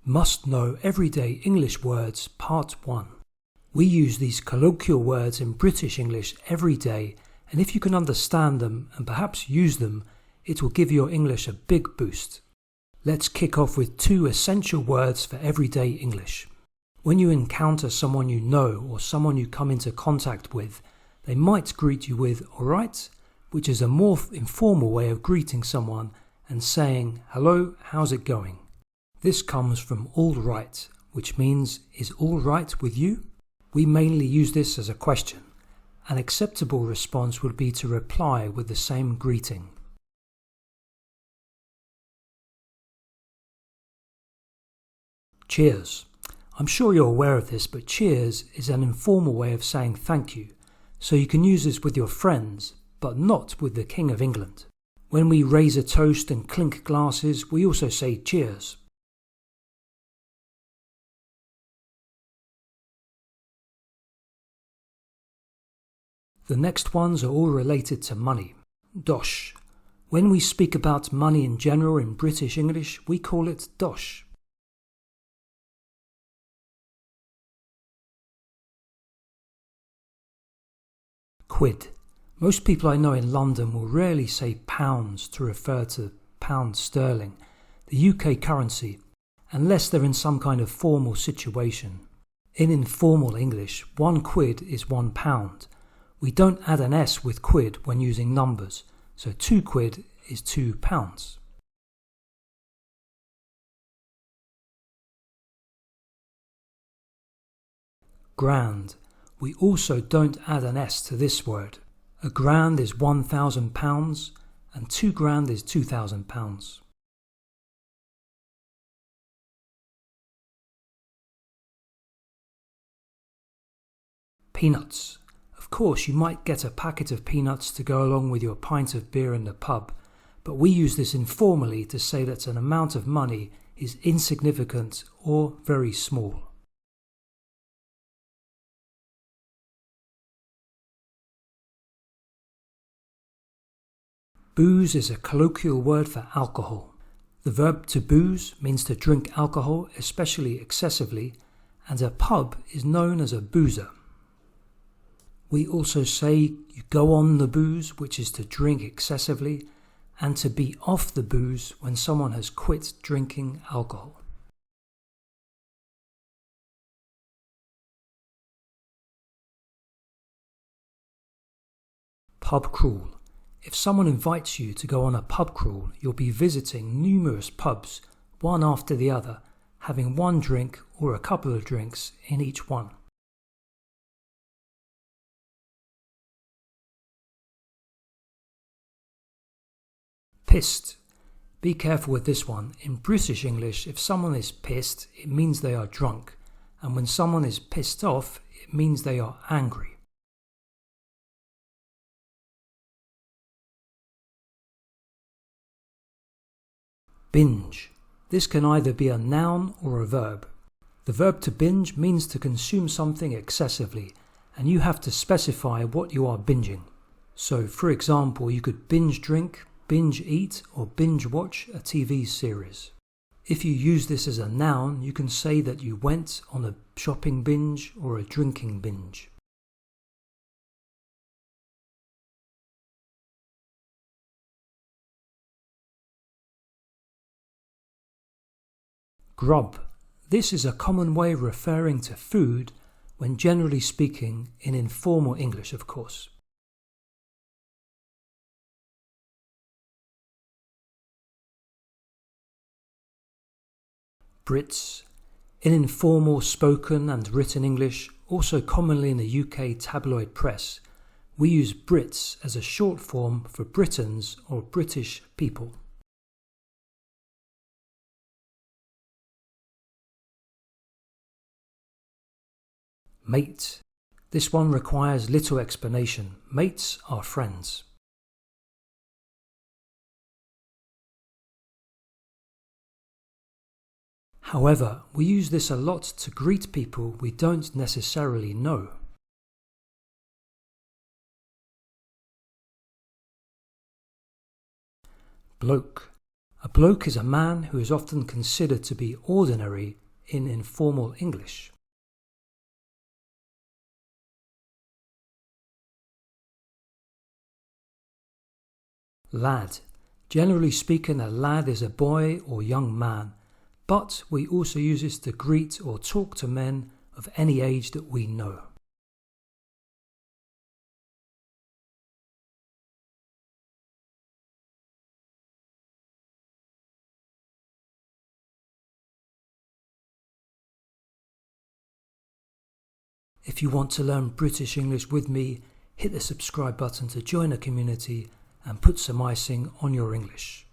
Must know everyday English words, Part 1. We use these colloquial words in British English every day, and if you can understand them and perhaps use them, it will give your English a big boost. Let's kick off with 2 essential words for everyday English. When you encounter someone you know or someone you come into contact with, they might greet you with "alright," which is a more informal way of greeting someone and saying, "Hello, how's it going?" This comes from all right, which means, "Is all right with you?" We mainly use this as a question. An acceptable response would be to reply with the same greeting. Cheers. I'm sure you're aware of this, but cheers is an informal way of saying thank you, so you can use this with your friends, but not with the King of England. When we raise a toast and clink glasses, we also say cheers. The next ones are all related to money. Dosh. When we speak about money in general in British English, we call it dosh. Quid. Most people I know in London will rarely say pounds to refer to pound sterling, the UK currency, unless they're in some kind of formal situation. In informal English, 1 quid is 1 pound. We don't add an S with quid when using numbers, so 2 quid is 2 pounds. Grand. We also don't add an S to this word. A grand is £1,000 and 2 grand is £2,000. Peanuts. Of course, you might get a packet of peanuts to go along with your pint of beer in the pub, but we use this informally to say that an amount of money is insignificant or very small. Booze is a colloquial word for alcohol. The verb to booze means to drink alcohol, especially excessively, and a pub is known as a boozer. We also say you go on the booze, which is to drink excessively, and to be off the booze when someone has quit drinking alcohol. Pub crawl. If someone invites you to go on a pub crawl, you'll be visiting numerous pubs, one after the other, having 1 drink or a couple of drinks in each one. Pissed. Be careful with this one. In British English, if someone is pissed, it means they are drunk, and when someone is pissed off, it means they are angry. Binge. This can either be a noun or a verb. The verb to binge means to consume something excessively, and you have to specify what you are binging. So, for example, you could binge drink, binge eat, or binge watch a TV series. If you use this as a noun, you can say that you went on a shopping binge or a drinking binge. Grub. This is a common way of referring to food when generally speaking in informal English, of course. Brits. In informal spoken and written English, also commonly in the UK tabloid press, we use Brits as a short form for Britons or British people. Mate. This one requires little explanation. Mates are friends. However, we use this a lot to greet people we don't necessarily know. Bloke. A bloke is a man who is often considered to be ordinary in informal English. Lad. Generally speaking, a lad is a boy or young man, but we also use this to greet or talk to men of any age that we know. If you want to learn British English with me, hit the subscribe button to join a community and put some icing on your English.